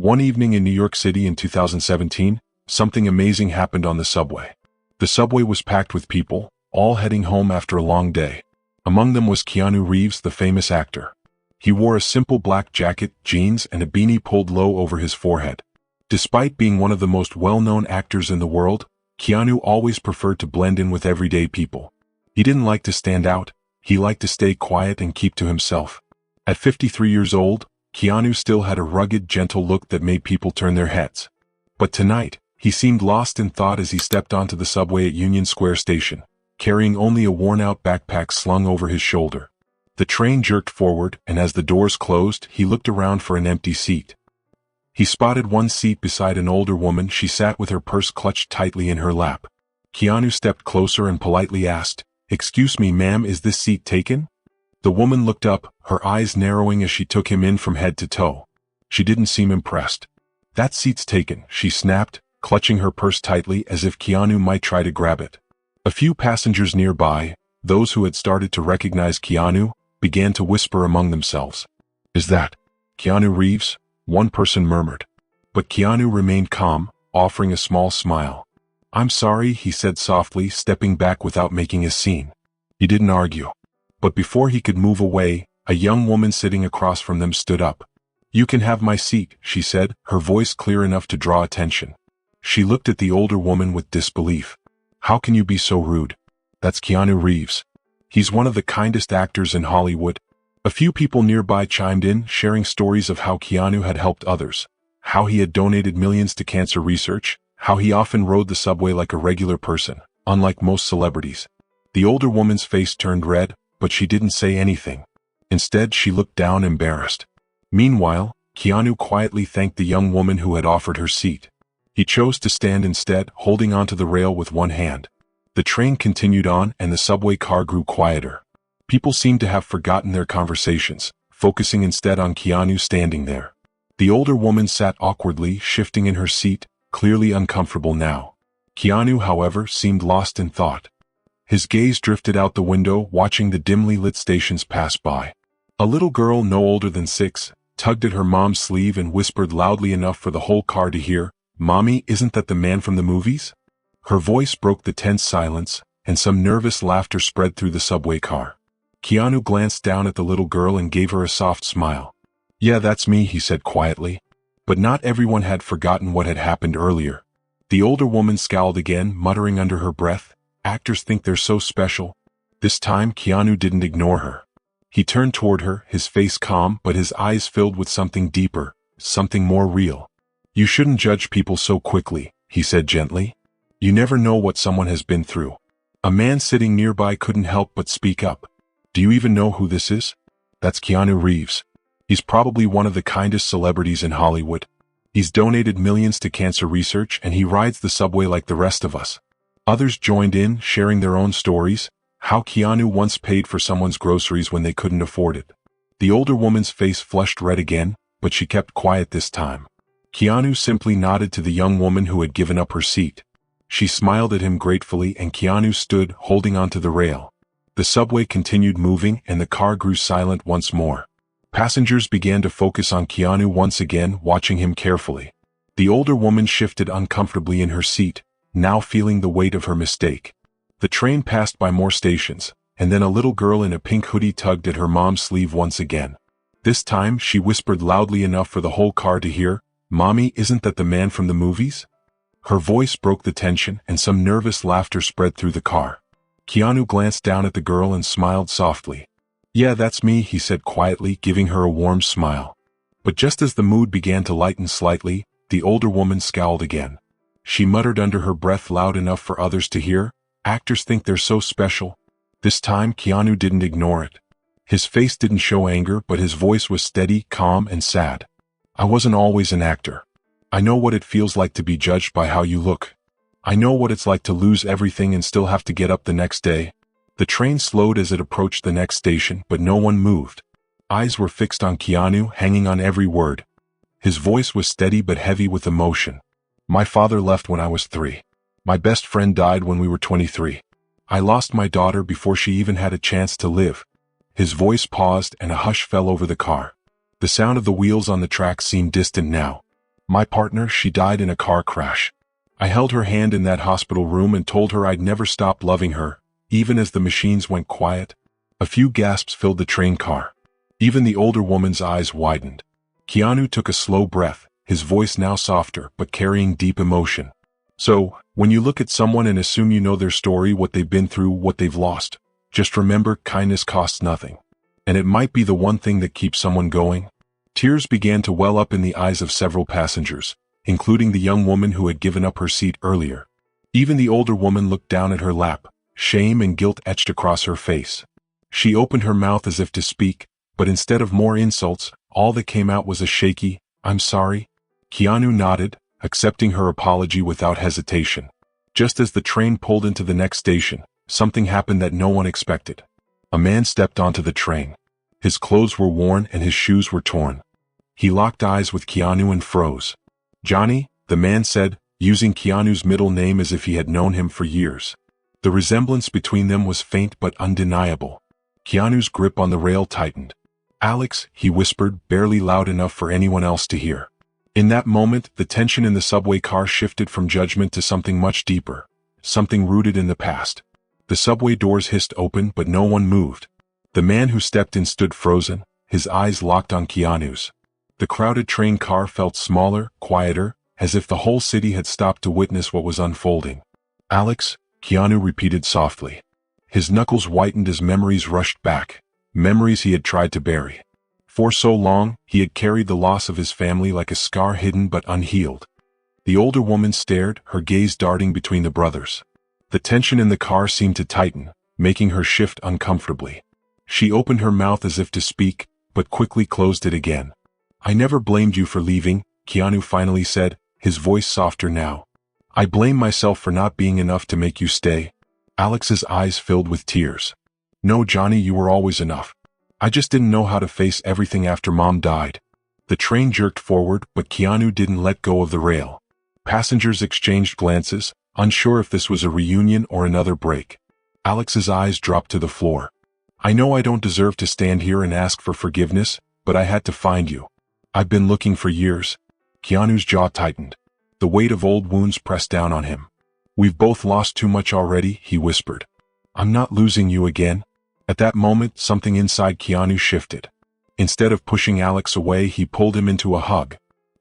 One evening in New York City in 2017, something amazing happened on the subway. The subway was packed with people, all heading home after a long day. Among them was Keanu Reeves, the famous actor. He wore a simple black jacket, jeans, and a beanie pulled low over his forehead. Despite being one of the most well-known actors in the world, Keanu always preferred to blend in with everyday people. He didn't like to stand out, he liked to stay quiet and keep to himself. At 53 years old, Keanu still had a rugged, gentle look that made people turn their heads. But tonight, he seemed lost in thought as he stepped onto the subway at Union Square Station, carrying only a worn-out backpack slung over his shoulder. The train jerked forward, and as the doors closed, he looked around for an empty seat. He spotted one seat beside an older woman. She sat with her purse clutched tightly in her lap. Keanu stepped closer and politely asked, "Excuse me, ma'am, is this seat taken?" The woman looked up, her eyes narrowing as she took him in from head to toe. She didn't seem impressed. "That seat's taken," she snapped, clutching her purse tightly as if Keanu might try to grab it. A few passengers nearby, those who had started to recognize Keanu, began to whisper among themselves. "Is that Keanu Reeves?" one person murmured. But Keanu remained calm, offering a small smile. "I'm sorry," he said softly, stepping back without making a scene. He didn't argue. But before he could move away, a young woman sitting across from them stood up. "You can have my seat," she said, her voice clear enough to draw attention. She looked at the older woman with disbelief. "How can you be so rude? That's Keanu Reeves. He's one of the kindest actors in Hollywood." A few people nearby chimed in, sharing stories of how Keanu had helped others, how he had donated millions to cancer research, how he often rode the subway like a regular person, unlike most celebrities. The older woman's face turned red, but she didn't say anything. Instead, she looked down embarrassed. Meanwhile, Keanu quietly thanked the young woman who had offered her seat. He chose to stand instead, holding onto the rail with one hand. The train continued on and the subway car grew quieter. People seemed to have forgotten their conversations, focusing instead on Keanu standing there. The older woman sat awkwardly, shifting in her seat, clearly uncomfortable now. Keanu, however, seemed lost in thought. His gaze drifted out the window, watching the dimly lit stations pass by. A little girl no older than 6, tugged at her mom's sleeve and whispered loudly enough for the whole car to hear, "Mommy, isn't that the man from the movies?" Her voice broke the tense silence, and some nervous laughter spread through the subway car. Keanu glanced down at the little girl and gave her a soft smile. "Yeah, that's me," he said quietly. But not everyone had forgotten what had happened earlier. The older woman scowled again, muttering under her breath, "Actors think they're so special." This time, Keanu didn't ignore her. He turned toward her, his face calm but his eyes filled with something deeper, something more real. "You shouldn't judge people so quickly," he said gently. "You never know what someone has been through." A man sitting nearby couldn't help but speak up. "Do you even know who this is?" "That's Keanu Reeves. He's probably one of the kindest celebrities in Hollywood. He's donated millions to cancer research and he rides the subway like the rest of us." Others joined in, sharing their own stories, how Keanu once paid for someone's groceries when they couldn't afford it. The older woman's face flushed red again, but she kept quiet this time. Keanu simply nodded to the young woman who had given up her seat. She smiled at him gratefully and Keanu stood, holding onto the rail. The subway continued moving and the car grew silent once more. Passengers began to focus on Keanu once again, watching him carefully. The older woman shifted uncomfortably in her seat, now feeling the weight of her mistake. The train passed by more stations, and then a little girl in a pink hoodie tugged at her mom's sleeve once again. This time, she whispered loudly enough for the whole car to hear, "Mommy, isn't that the man from the movies?" Her voice broke the tension and some nervous laughter spread through the car. Keanu glanced down at the girl and smiled softly. "Yeah, that's me," he said quietly, giving her a warm smile. But just as the mood began to lighten slightly, the older woman scowled again. She muttered under her breath loud enough for others to hear, "Actors think they're so special." This time, Keanu didn't ignore it. His face didn't show anger, but his voice was steady, calm, and sad. "I wasn't always an actor. I know what it feels like to be judged by how you look. I know what it's like to lose everything and still have to get up the next day." The train slowed as it approached the next station, but no one moved. Eyes were fixed on Keanu, hanging on every word. His voice was steady but heavy with emotion. "My father left when I was 3. My best friend died when we were 23. I lost my daughter before she even had a chance to live." His voice paused and a hush fell over the car. The sound of the wheels on the track seemed distant now. My partner, she died in a car crash. I held her hand in that hospital room and told her I'd never stop loving her, even as the machines went quiet. A few gasps filled the train car. Even the older woman's eyes widened. Keanu took a slow breath, his voice now softer but carrying deep emotion. So, when you look at someone and assume you know their story, what they've been through, what they've lost, just remember kindness costs nothing. And it might be the one thing that keeps someone going. Tears began to well up in the eyes of several passengers, including the young woman who had given up her seat earlier. Even the older woman looked down at her lap, shame and guilt etched across her face. She opened her mouth as if to speak, but instead of more insults, all that came out was a shaky, "I'm sorry." Keanu nodded, accepting her apology without hesitation. Just as the train pulled into the next station, something happened that no one expected. A man stepped onto the train. His clothes were worn and his shoes were torn. He locked eyes with Keanu and froze. "Johnny," the man said, using Keanu's middle name as if he had known him for years. The resemblance between them was faint but undeniable. Keanu's grip on the rail tightened. "Alex," he whispered, barely loud enough for anyone else to hear. In that moment, the tension in the subway car shifted from judgment to something much deeper, something rooted in the past. The subway doors hissed open, but no one moved. The man who stepped in stood frozen, his eyes locked on Keanu's. The crowded train car felt smaller, quieter, as if the whole city had stopped to witness what was unfolding. "Alex," Keanu repeated softly. His knuckles whitened as memories rushed back, memories he had tried to bury. For so long, he had carried the loss of his family like a scar hidden but unhealed. The older woman stared, her gaze darting between the brothers. The tension in the car seemed to tighten, making her shift uncomfortably. She opened her mouth as if to speak, but quickly closed it again. "I never blamed you for leaving," Keanu finally said, his voice softer now. "I blame myself for not being enough to make you stay." Alex's eyes filled with tears. "No, Johnny, you were always enough. I just didn't know how to face everything after Mom died." The train jerked forward, but Keanu didn't let go of the rail. Passengers exchanged glances, unsure if this was a reunion or another break. Alex's eyes dropped to the floor. "I know I don't deserve to stand here and ask for forgiveness, but I had to find you. I've been looking for years." Keanu's jaw tightened. The weight of old wounds pressed down on him. "We've both lost too much already," he whispered. "I'm not losing you again." At that moment, something inside Keanu shifted. Instead of pushing Alex away, he pulled him into a hug.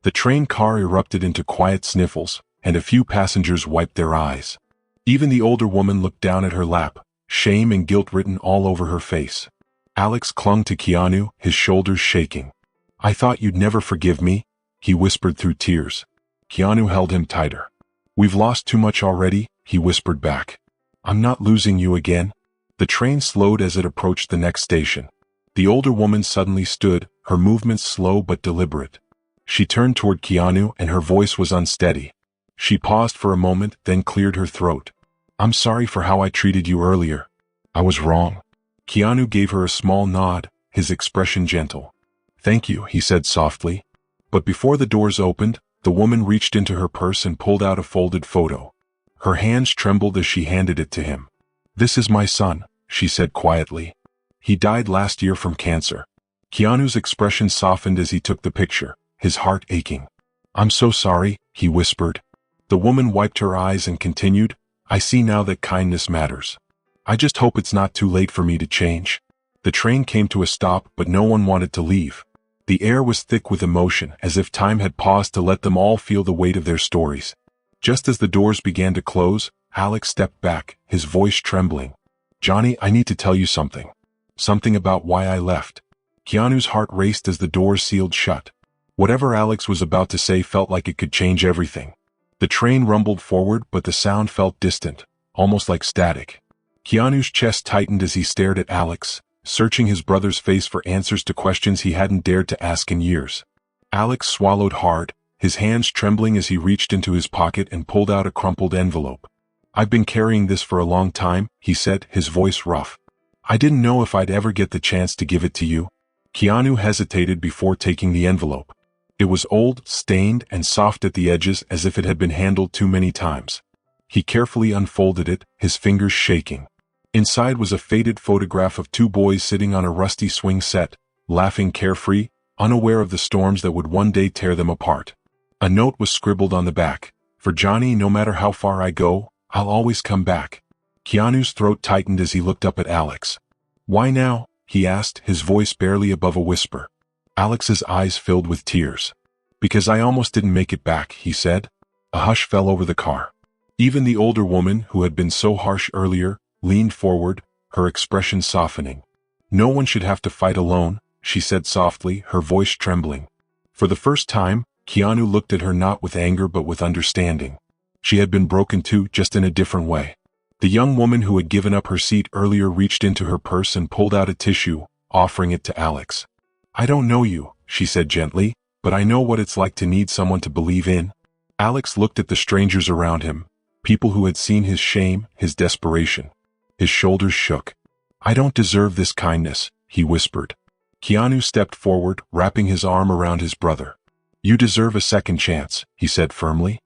The train car erupted into quiet sniffles, and a few passengers wiped their eyes. Even the older woman looked down at her lap, shame and guilt written all over her face. Alex clung to Keanu, his shoulders shaking. "I thought you'd never forgive me," he whispered through tears. Keanu held him tighter. "We've lost too much already," he whispered back. "I'm not losing you again." The train slowed as it approached the next station. The older woman suddenly stood, her movements slow but deliberate. She turned toward Keanu and her voice was unsteady. She paused for a moment, then cleared her throat. "I'm sorry for how I treated you earlier. I was wrong." Keanu gave her a small nod, his expression gentle. "Thank you," he said softly. But before the doors opened, the woman reached into her purse and pulled out a folded photo. Her hands trembled as she handed it to him. "This is my son," she said quietly. "He died last year from cancer." Keanu's expression softened as he took the picture, his heart aching. "I'm so sorry," he whispered. The woman wiped her eyes and continued, "I see now that kindness matters. I just hope it's not too late for me to change." The train came to a stop, but no one wanted to leave. The air was thick with emotion, as if time had paused to let them all feel the weight of their stories. Just as the doors began to close, Alex stepped back, his voice trembling. "Johnny, I need to tell you something. Something about why I left." Keanu's heart raced as the doors sealed shut. Whatever Alex was about to say felt like it could change everything. The train rumbled forward, but the sound felt distant, almost like static. Keanu's chest tightened as he stared at Alex, searching his brother's face for answers to questions he hadn't dared to ask in years. Alex swallowed hard, his hands trembling as he reached into his pocket and pulled out a crumpled envelope. "I've been carrying this for a long time," he said, his voice rough. "I didn't know if I'd ever get the chance to give it to you." Keanu hesitated before taking the envelope. It was old, stained, and soft at the edges as if it had been handled too many times. He carefully unfolded it, his fingers shaking. Inside was a faded photograph of two boys sitting on a rusty swing set, laughing carefree, unaware of the storms that would one day tear them apart. A note was scribbled on the back. For Johnny, no matter how far I go, I'll always come back. Keanu's throat tightened as he looked up at Alex. Why now? He asked, his voice barely above a whisper. Alex's eyes filled with tears. Because I almost didn't make it back, he said. A hush fell over the car. Even the older woman, who had been so harsh earlier, leaned forward, her expression softening. No one should have to fight alone, she said softly, her voice trembling. For the first time, Keanu looked at her not with anger but with understanding. She had been broken too, just in a different way. The young woman who had given up her seat earlier reached into her purse and pulled out a tissue, offering it to Alex. I don't know you, she said gently, but I know what it's like to need someone to believe in. Alex looked at the strangers around him, people who had seen his shame, his desperation. His shoulders shook. I don't deserve this kindness, he whispered. Keanu stepped forward, wrapping his arm around his brother. You deserve a second chance, he said firmly.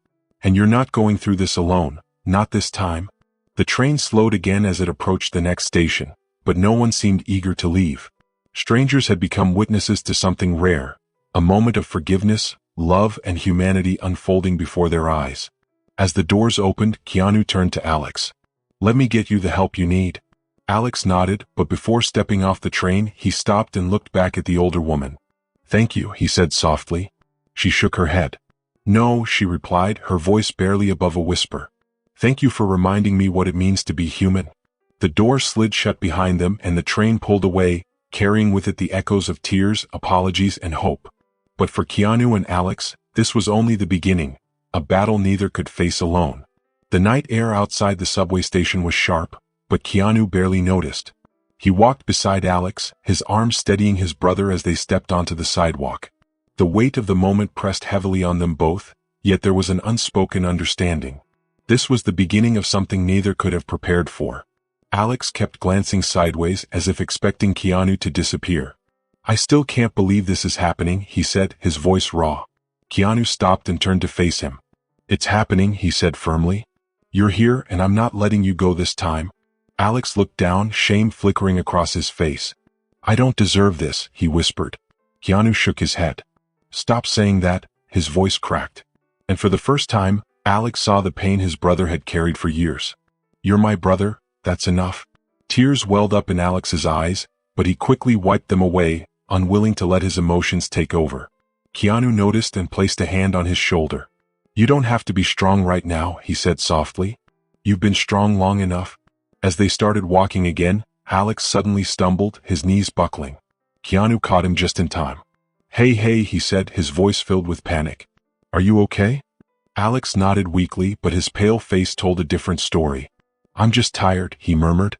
And you're not going through this alone, not this time. The train slowed again as it approached the next station, but no one seemed eager to leave. Strangers had become witnesses to something rare, a moment of forgiveness, love, and humanity unfolding before their eyes. As the doors opened, Keanu turned to Alex. Let me get you the help you need. Alex nodded, but before stepping off the train, he stopped and looked back at the older woman. Thank you, he said softly. She shook her head. No, she replied, her voice barely above a whisper. Thank you for reminding me what it means to be human. The door slid shut behind them and the train pulled away, carrying with it the echoes of tears, apologies, and hope. But for Keanu and Alex, this was only the beginning, a battle neither could face alone. The night air outside the subway station was sharp, but Keanu barely noticed. He walked beside Alex, his arm steadying his brother as they stepped onto the sidewalk. The weight of the moment pressed heavily on them both, yet there was an unspoken understanding. This was the beginning of something neither could have prepared for. Alex kept glancing sideways as if expecting Keanu to disappear. I still can't believe this is happening, he said, his voice raw. Keanu stopped and turned to face him. It's happening, he said firmly. You're here and I'm not letting you go this time. Alex looked down, shame flickering across his face. I don't deserve this, he whispered. Keanu shook his head. Stop saying that, his voice cracked. And for the first time, Alex saw the pain his brother had carried for years. You're my brother, that's enough. Tears welled up in Alex's eyes, but he quickly wiped them away, unwilling to let his emotions take over. Keanu noticed and placed a hand on his shoulder. You don't have to be strong right now, he said softly. You've been strong long enough. As they started walking again, Alex suddenly stumbled, his knees buckling. Keanu caught him just in time. Hey, he said, his voice filled with panic. Are you okay? Alex nodded weakly, but his pale face told a different story. I'm just tired, he murmured.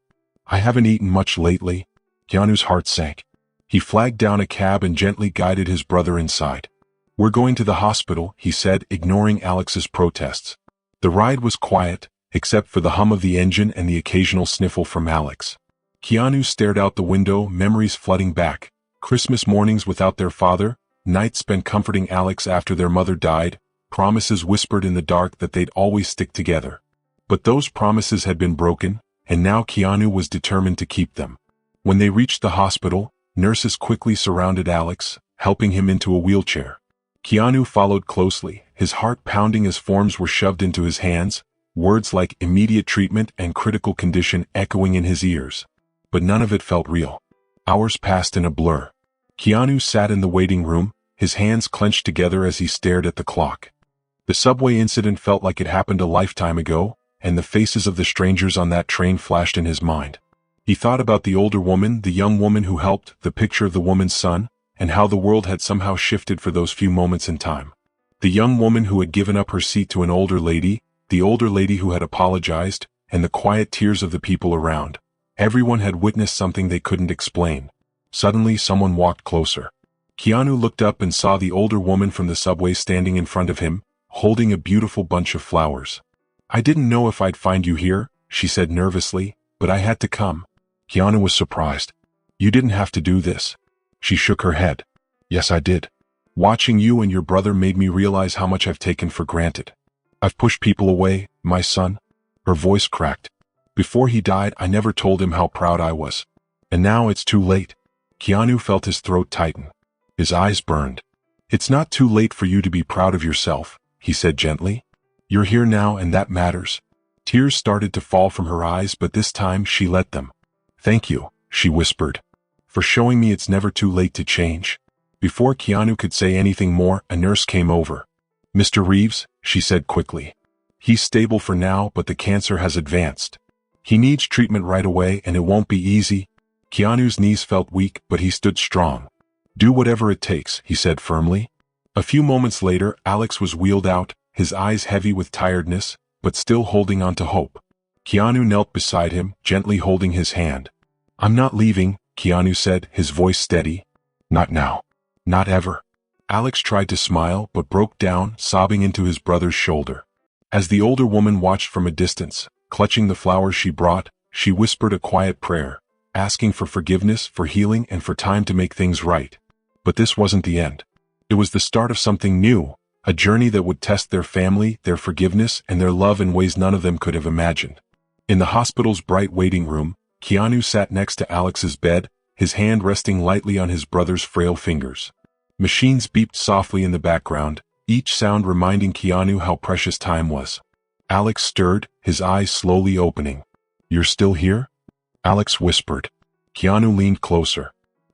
I haven't eaten much lately. Keanu's heart sank. He flagged down a cab and gently guided his brother inside. We're going to the hospital, he said, ignoring Alex's protests. The ride was quiet, except for the hum of the engine and the occasional sniffle from Alex. Keanu stared out the window, memories flooding back. Christmas mornings without their father, nights spent comforting Alex after their mother died, promises whispered in the dark that they'd always stick together. But those promises had been broken, and now Keanu was determined to keep them. When they reached the hospital, nurses quickly surrounded Alex, helping him into a wheelchair. Keanu followed closely, his heart pounding as forms were shoved into his hands, words like immediate treatment and critical condition echoing in his ears. But none of it felt real. Hours passed in a blur. Keanu sat in the waiting room, his hands clenched together as he stared at the clock. The subway incident felt like it happened a lifetime ago, and the faces of the strangers on that train flashed in his mind. He thought about the older woman, the young woman who helped, the picture of the woman's son, and how the world had somehow shifted for those few moments in time. The young woman who had given up her seat to an older lady, the older lady who had apologized, and the quiet tears of the people around. Everyone had witnessed something they couldn't explain. Suddenly, someone walked closer. Keanu looked up and saw the older woman from the subway standing in front of him, holding a beautiful bunch of flowers. I didn't know if I'd find you here, she said nervously, but I had to come. Keanu was surprised. You didn't have to do this. She shook her head. Yes, I did. Watching you and your brother made me realize how much I've taken for granted. I've pushed people away, my son. Her voice cracked. Before he died, I never told him how proud I was. And now it's too late. Keanu felt his throat tighten. His eyes burned. It's not too late for you to be proud of yourself, he said gently. You're here now and that matters. Tears started to fall from her eyes, but this time she let them. Thank you, she whispered, for showing me it's never too late to change. Before Keanu could say anything more, a nurse came over. Mr. Reeves, she said quickly. He's stable for now, but the cancer has advanced. He needs treatment right away and it won't be easy. Keanu's knees felt weak, but he stood strong. Do whatever it takes, he said firmly. A few moments later, Alex was wheeled out, his eyes heavy with tiredness, but still holding on to hope. Keanu knelt beside him, gently holding his hand. I'm not leaving, Keanu said, his voice steady. Not now. Not ever. Alex tried to smile, but broke down, sobbing into his brother's shoulder. As the older woman watched from a distance, clutching the flowers she brought, she whispered a quiet prayer, asking for forgiveness, for healing, and for time to make things right. But this wasn't the end. It was the start of something new, a journey that would test their family, their forgiveness, and their love in ways none of them could have imagined. In the hospital's bright waiting room, Keanu sat next to Alex's bed, his hand resting lightly on his brother's frail fingers. Machines beeped softly in the background, each sound reminding Keanu how precious time was. Alex stirred, his eyes slowly opening. You're still here? Alex whispered. Keanu leaned closer.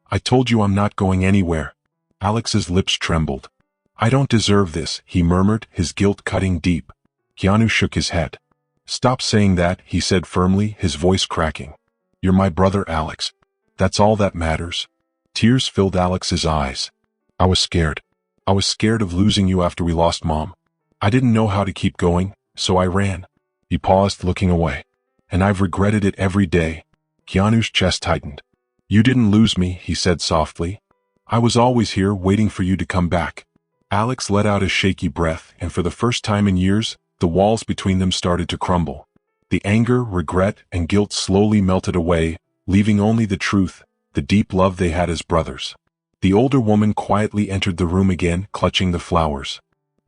I told you I'm not going anywhere. Alex's lips trembled. I don't deserve this, he murmured, his guilt cutting deep. Keanu shook his head. Stop saying that, he said firmly, his voice cracking. You're my brother, Alex. That's all that matters. Tears filled Alex's eyes. I was scared. I was scared of losing you after we lost Mom. I didn't know how to keep going, so I ran. He paused, looking away. And I've regretted it every day. Keanu's chest tightened. You didn't lose me, he said softly. I was always here, waiting for you to come back. Alex let out a shaky breath, and for the first time in years, the walls between them started to crumble. The anger, regret, and guilt slowly melted away, leaving only the truth, the deep love they had as brothers. The older woman quietly entered the room again, clutching the flowers.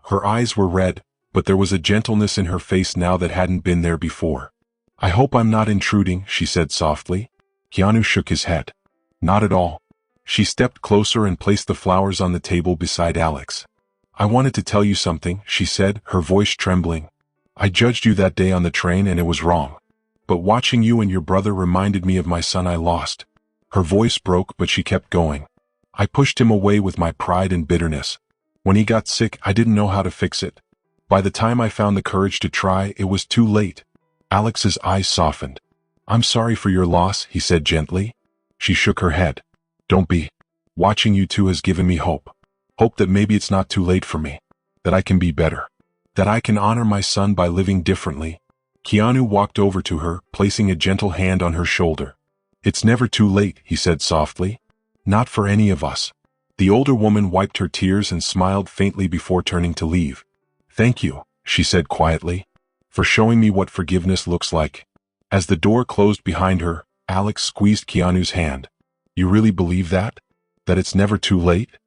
Her eyes were red, but there was a gentleness in her face now that hadn't been there before. I hope I'm not intruding, she said softly. Keanu shook his head. Not at all. She stepped closer and placed the flowers on the table beside Alex. I wanted to tell you something, she said, her voice trembling. I judged you that day on the train and it was wrong. But watching you and your brother reminded me of my son I lost. Her voice broke, but she kept going. I pushed him away with my pride and bitterness. When he got sick, I didn't know how to fix it. By the time I found the courage to try, it was too late. Alex's eyes softened. I'm sorry for your loss, he said gently. She shook her head. Don't be. Watching you two has given me hope. Hope that maybe it's not too late for me. That I can be better. That I can honor my son by living differently. Keanu walked over to her, placing a gentle hand on her shoulder. It's never too late, he said softly. Not for any of us. The older woman wiped her tears and smiled faintly before turning to leave. Thank you, she said quietly, for showing me what forgiveness looks like. As the door closed behind her, Alex squeezed Keanu's hand. You really believe that? That it's never too late?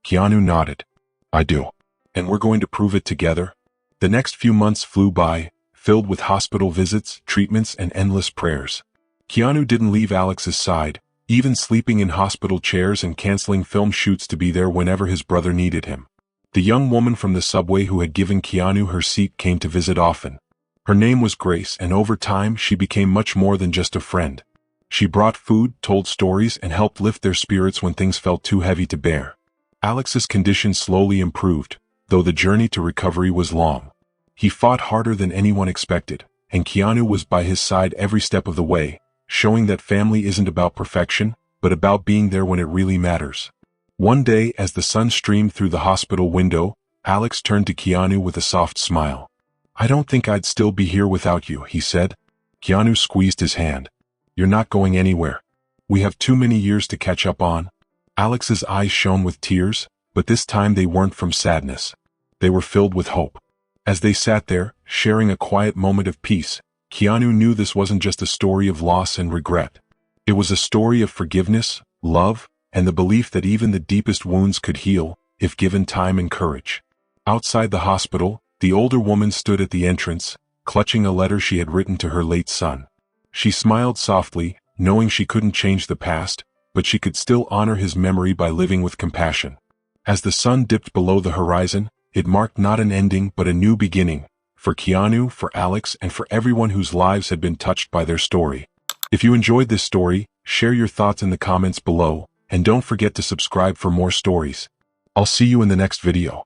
Keanu nodded. I do. And we're going to prove it together. The next few months flew by, filled with hospital visits, treatments, and endless prayers. Keanu didn't leave Alex's side, even sleeping in hospital chairs and canceling film shoots to be there whenever his brother needed him. The young woman from the subway who had given Keanu her seat came to visit often. Her name was Grace, and over time she became much more than just a friend. She brought food, told stories, and helped lift their spirits when things felt too heavy to bear. Alex's condition slowly improved, though the journey to recovery was long. He fought harder than anyone expected, and Keanu was by his side every step of the way, showing that family isn't about perfection, but about being there when it really matters. One day, as the sun streamed through the hospital window, Alex turned to Keanu with a soft smile. I don't think I'd still be here without you, he said. Keanu squeezed his hand. You're not going anywhere. We have too many years to catch up on. Alex's eyes shone with tears, but this time they weren't from sadness. They were filled with hope. As they sat there, sharing a quiet moment of peace, Keanu knew this wasn't just a story of loss and regret. It was a story of forgiveness, love, and the belief that even the deepest wounds could heal, if given time and courage. Outside the hospital, the older woman stood at the entrance, clutching a letter she had written to her late son. She smiled softly, knowing she couldn't change the past, but she could still honor his memory by living with compassion. As the sun dipped below the horizon, it marked not an ending but a new beginning, for Keanu, for Alex, and for everyone whose lives had been touched by their story. If you enjoyed this story, share your thoughts in the comments below, and don't forget to subscribe for more stories. I'll see you in the next video.